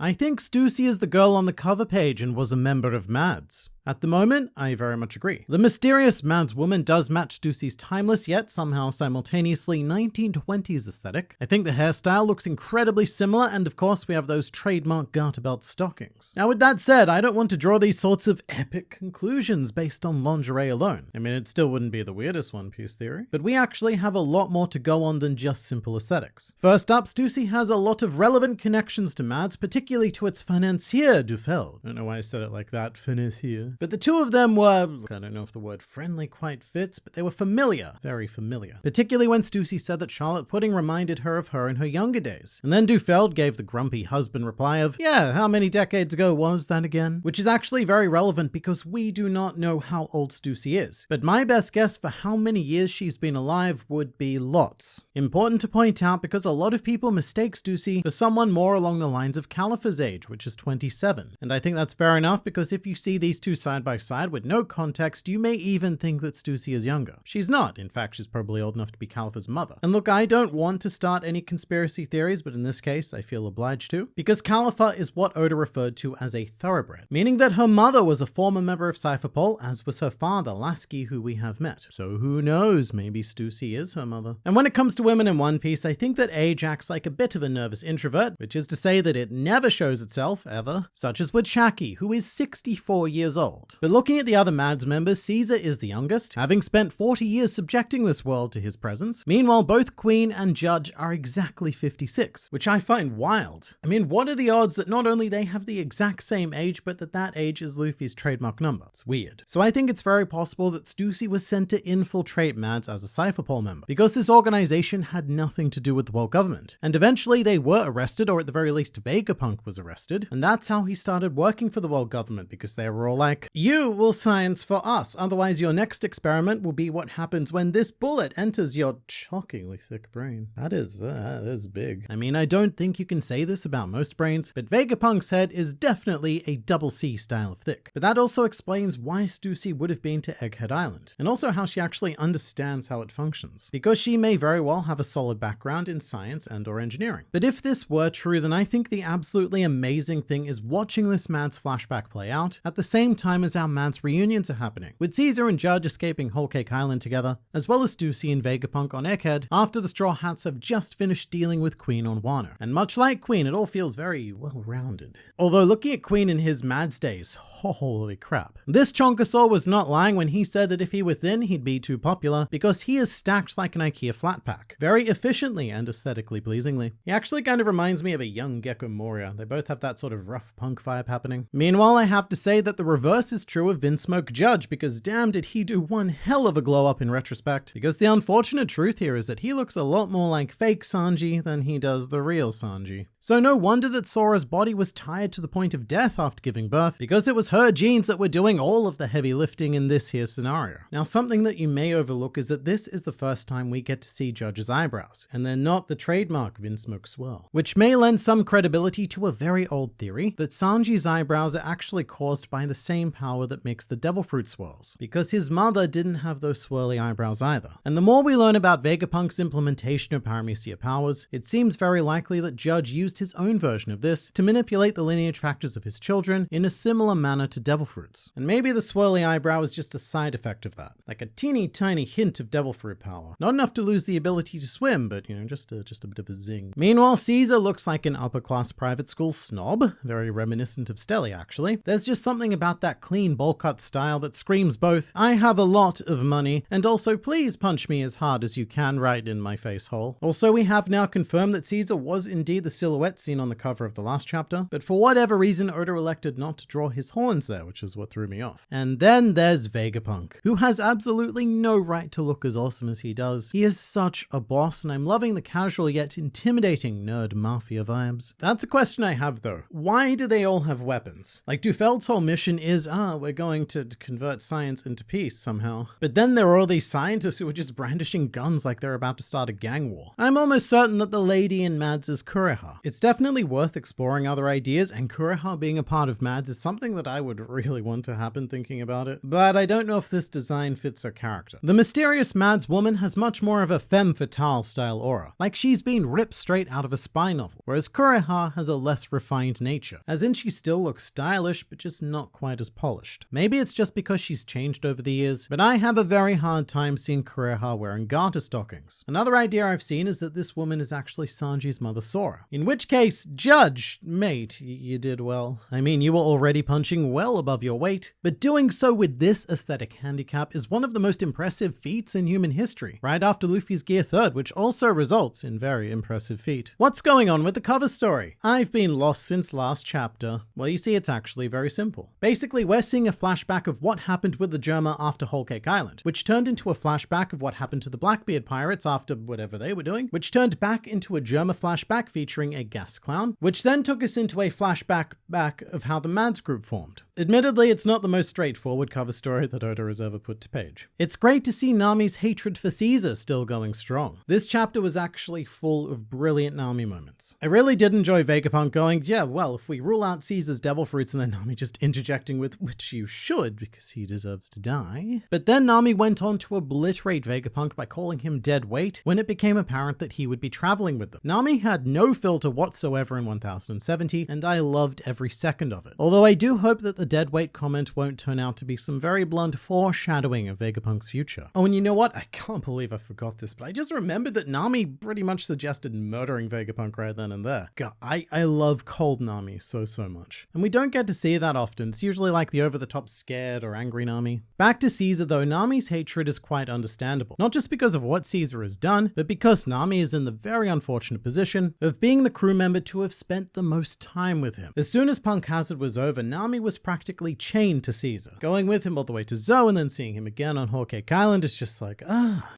I think Stussy is the girl on the cover page and was a member of Mads. At the moment, I very much agree. The mysterious Mads woman does match Stussy's timeless yet somehow simultaneously 1920s aesthetic. I think the hairstyle looks incredibly similar, and of course we have those trademark garter belt stockings. Now with that said, I don't want to draw these sorts of epic conclusions based on lingerie alone. I mean, it still wouldn't be the weirdest One Piece theory, but we actually have a lot more to go on than just simple aesthetics. First up, Stussy has a lot of relevant connections to Mads, particularly to its financier Dufeld. I don't know why I said it like that, financier. But the two of them were, I don't know if the word friendly quite fits, but they were familiar, very familiar. Particularly when Stussy said that Charlotte Pudding reminded her of her in her younger days. And then Dufeld gave the grumpy husband reply of, yeah, how many decades ago was that again? Which is actually very relevant because we do not know how old Stussy is. But my best guess for how many years she's been alive would be lots. Important to point out because a lot of people mistake Stussy for someone more along the lines of Caliph's age, which is 27. And I think that's fair enough because if you see these two side by side with no context, you may even think that Stussy is younger. She's not. In fact, she's probably old enough to be Caliph's mother. And look, I don't want to start any conspiracy theories, but in this case, I feel obliged to, because Califa is what Oda referred to as a thoroughbred, meaning that her mother was a former member of Cypherpole, as was her father, Lasky, who we have met. So who knows, maybe Stussy is her mother. And when it comes to women in One Piece, I think that age acts like a bit of a nervous introvert, which is to say that it never shows itself, ever, such as with Shaki, who is 64 years old. But looking at the other Mads members, Caesar is the youngest, having spent 40 years subjecting this world to his presence. Meanwhile, both Queen and Judge are exactly 56, which I find wild. I mean, what are the odds that not only they have the exact same age, but that age is Luffy's trademark number? It's weird. So I think it's very possible that Stussy was sent to infiltrate Mads as a Cypherpole member, because this organization had nothing to do with the world government. And eventually they were arrested, or at the very least Vegapunk was arrested, and that's how he started working for the world government, because they were all like, you will science for us, otherwise your next experiment will be what happens when this bullet enters your shockingly thick brain. That is big. I mean, I don't think you can say this about most brains, but Vegapunk's head is definitely a double C style of thick. But that also explains why Stussy would have been to Egghead Island, and also how she actually understands how it functions, because she may very well have a solid background in science and or engineering. But if this were true, then I think the absolutely amazing thing is watching this Mads flashback play out at the same time as our Mads reunions are happening, with Caesar and Judge escaping Whole Cake Island together, as well as Stussy and Vegapunk on Egghead after the Straw Hats have just finished dealing with Queen on Wano. And much like Queen, it all feels very well-rounded. Although looking at Queen in his Mads days, holy crap. This Chonkasaur was not lying when he said that if he were thin, he'd be too popular, because he is stacked like an IKEA flat pack, very efficiently and aesthetically pleasingly. He actually kind of reminds me of a young Gecko Moria. They both have that sort of rough punk vibe happening. Meanwhile, I have to say that the reverse is true of Vinsmoke Judge, because damn did he do one hell of a glow up in retrospect, because the unfortunate truth here is that he looks a lot more like fake Sanji than he does the real Sanji. So no wonder that Sora's body was tired to the point of death after giving birth, because it was her genes that were doing all of the heavy lifting in this here scenario. Now, something that you may overlook is that this is the first time we get to see Judge's eyebrows, and they're not the trademark Vinsmoke swirl, which may lend some credibility to a very old theory that Sanji's eyebrows are actually caused by the same power that makes the devil fruit swirls, because his mother didn't have those swirly eyebrows either. And the more we learn about Vegapunk's implementation of Paramecia powers, it seems very likely that Judge used his own version of this to manipulate the lineage factors of his children in a similar manner to devil fruits. And maybe the swirly eyebrow is just a side effect of that, like a teeny tiny hint of devil fruit power. Not enough to lose the ability to swim, but just a bit of a zing. Meanwhile, Caesar looks like an upper class private school snob, very reminiscent of Stelly actually. There's just something about that clean bowl cut style that screams both, I have a lot of money, and also please punch me as hard as you can right in my face hole. Also, we have now confirmed that Caesar was indeed the silhouette seen on the cover of the last chapter, but for whatever reason Oda elected not to draw his horns there, which is what threw me off. And then there's Vegapunk, who has absolutely no right to look as awesome as he does. He is such a boss, and I'm loving the casual yet intimidating nerd mafia vibes. That's a question I have though. Why do they all have weapons? Like, Dufeld's whole mission is, we're going to convert science into peace somehow. But then there are all these scientists who are just brandishing guns like they're about to start a gang war. I'm almost certain that the lady in Mads is Kureha. It's definitely worth exploring other ideas, and Kureha being a part of Mads is something that I would really want to happen thinking about it, but I don't know if this design fits her character. The mysterious Mads woman has much more of a femme fatale style aura, like she's been ripped straight out of a spy novel, whereas Kureha has a less refined nature, as in she still looks stylish, but just not quite as polished. Maybe it's just because she's changed over the years, but I have a very hard time seeing Kureha wearing garter stockings. Another idea I've seen is that this woman is actually Sanji's mother Sora. In which case, Judge, mate, you did well. I mean, you were already punching well above your weight, but doing so with this aesthetic handicap is one of the most impressive feats in human history, right after Luffy's Gear 3rd, which also results in very impressive feat. What's going on with the cover story? I've been lost since last chapter. Well, you see, it's actually very simple. Basically, we're seeing a flashback of what happened with the Germa after Whole Cake Island, which turned into a flashback of what happened to the Blackbeard pirates after whatever they were doing, which turned back into a Germa flashback featuring a gas clown, which then took us into a flashback back of how the Mads group formed. Admittedly, it's not the most straightforward cover story that Oda has ever put to page. It's great to see Nami's hatred for Caesar still going strong. This chapter was actually full of brilliant Nami moments. I really did enjoy Vegapunk going, yeah, well, if we rule out Caesar's devil fruits, and then Nami just interjecting with, which you should, because he deserves to die. But then Nami went on to obliterate Vegapunk by calling him dead weight when it became apparent that he would be traveling with them. Nami had no filter whatsoever in 1070, and I loved every second of it. Although I do hope that the dead weight comment won't turn out to be some very blunt foreshadowing of Vegapunk's future. Oh, and you know what? I can't believe I forgot this, but I just remembered that Nami pretty much suggested murdering Vegapunk right then and there. God, I love cold Nami so much. And we don't get to see that often. It's usually like the over-the-top scared or angry Nami. Back to Caesar though, Nami's hatred is quite understandable. Not just because of what Caesar has done, but because Nami is in the very unfortunate position of being the crew member to have spent the most time with him. As soon as Punk Hazard was over, Nami was practically chained to Caesar. Going with him all the way to Zoe and then seeing him again on Whole Cake Island is just like,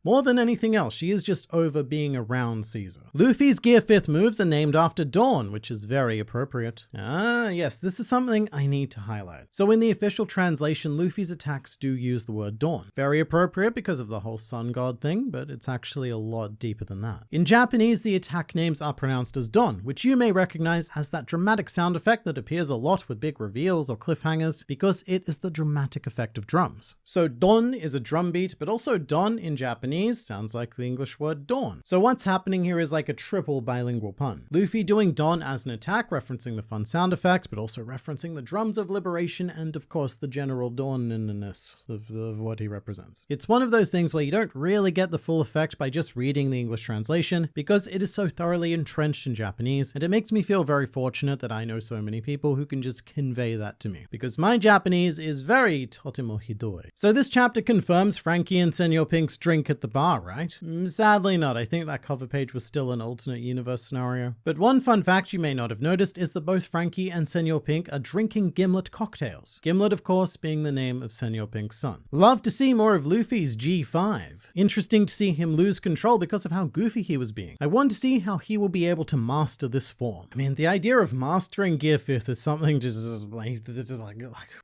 More than anything else, she is just over being around Caesar. Luffy's Gear 5th moves are named after Dawn, which is very appropriate. Yes, this is something I need to highlight. So in the official translation, Luffy's attacks do use the word dawn. Very appropriate because of the whole sun god thing, but it's actually a lot deeper than that. In Japanese, the attack names are pronounced as don, which you may recognize as that dramatic sound effect that appears a lot with big reveals or cliffhangers, because it is the dramatic effect of drums. So don is a drum beat, but also don in Japanese sounds like the English word dawn. So what's happening here is like a triple bilingual pun. Luffy doing don as an attack, referencing the fun sound effect, but also referencing the drums of liberation and of course the general dawnness of what he represents. It's one of those things where you don't really get the full effect by just reading the English translation because it is so thoroughly entrenched in Japanese, and it makes me feel very fortunate that I know so many people who can just convey that to me, because my Japanese is very totemo hidoi. So this chapter confirms Frankie and Senor Pink's drink at the bar, right? Sadly not. I think that cover page was still an alternate universe scenario. But one fun fact you may not have noticed is that both Frankie and Senor Pink are drinking Gimlet cocktails. Gimlet, of course, being the name of Senor Pink's son. Love to see more of Luffy's G5. Interesting to see him lose control because of how goofy he was being. I want to see how he will be able to master this form. I mean, the idea of mastering Gear 5th is something just like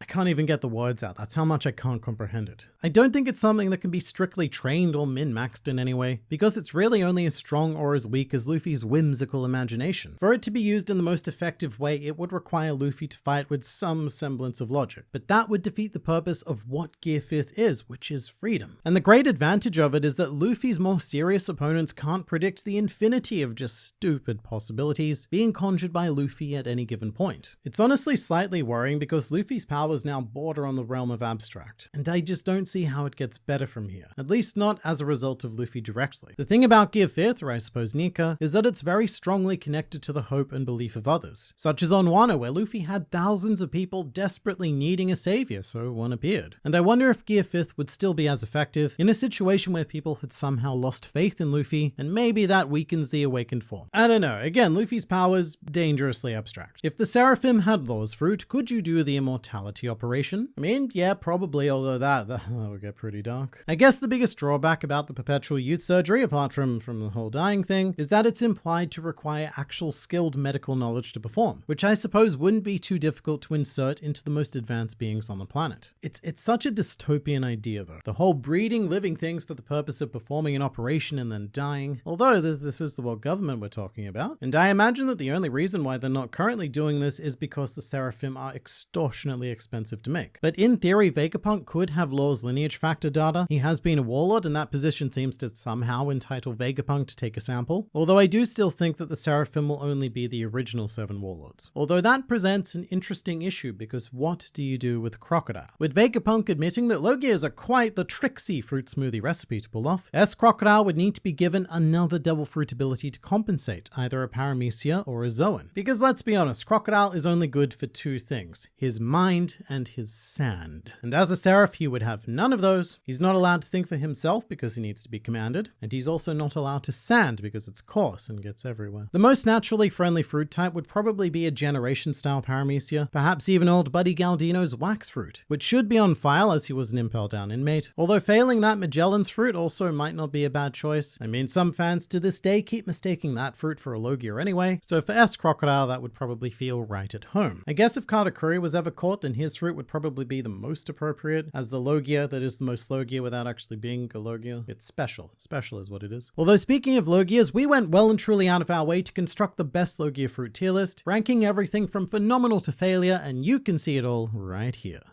I can't even get the words out. That's how much I can't comprehend it. I don't think it's something that can be strictly trained or min-maxed in any way, because it's really only as strong or as weak as Luffy's whimsical imagination. For it to be used in the most effective way, it would require Luffy to fight with some semblance of logic, but that would defeat the purpose of what Gear 5th is, which is freedom. And the great advantage of it is that Luffy's more serious opponents can't predict the infinity of just stupid possibilities being conjured by Luffy at any given point. It's honestly slightly worrying because Luffy's powers now border on the realm of abstract, and I just don't see how it gets better from here, at least not as a result of Luffy directly. The thing about Gear 5th, or I suppose Nika, is that it's very strongly connected to the hope and belief of others, such as on Wano, where Luffy had thousands of people desperately needing a savior, so one appeared. And I wonder if Gear 5th would still be as effective in a situation where people had somehow lost faith in Luffy, and maybe that weakens the awakened form. I don't know, again, Luffy's powers, dangerously abstract. If the Seraphim had Law's Fruit, could you do the immortality operation? I mean, yeah, probably, although that would get pretty dark. I guess the biggest drawback about the perpetual youth surgery, apart from the whole dying thing, is that it's implied to require actual skilled medical knowledge to perform, which I suppose wouldn't be too difficult to insert into the most advanced beings on the planet. It's such a dystopian idea though. The whole breeding living things for the purpose of performing an operation and then dying. Although this is the world government we're talking about. And I imagine that the only reason why they're not currently doing this is because the Seraphim are extortionately expensive to make. But in theory, Vegapunk could have Law's lineage factor data. He has been a warlord, and that position seems to somehow entitle Vegapunk to take a sample. Although I do still think that the Seraphim will only be the original 7 warlords. Although that presents an interesting issue, because what do you do with Crocodile? With Vegapunk admitting that Logias are quite the tricksy fruit smoothie recipe to pull off, Crocodile would need to be given another devil fruit ability to compensate, either a Paramecia or a Zoan. Because let's be honest, Crocodile is only good for 2 things, his mind and his sand. And as a Seraph, he would have none of those. He's not allowed to think for himself because he needs to be commanded, and he's also not allowed to sand because it's coarse and gets everywhere. The most naturally friendly fruit type would probably be a generation-style Paramecia, perhaps even old Buddy Galdino's wax fruit, which should be on file as he was an Impel Down inmate. Although failing that, Magellan's fruit also might not be a bad choice. I mean, some fans to this day keep mistaking that fruit for a Logia anyway, so for Crocodile that would probably feel right at home. I guess if Katakuri was ever caught, then his fruit would probably be the most appropriate, as the Logia that is the most Logia without actually being a Logia. It's special. Special is what it is. Although speaking of Logias, we went well and truly out of our way to construct the best Logia fruit tier list, ranking everything from phenomenal to failure, and you can see it all right here.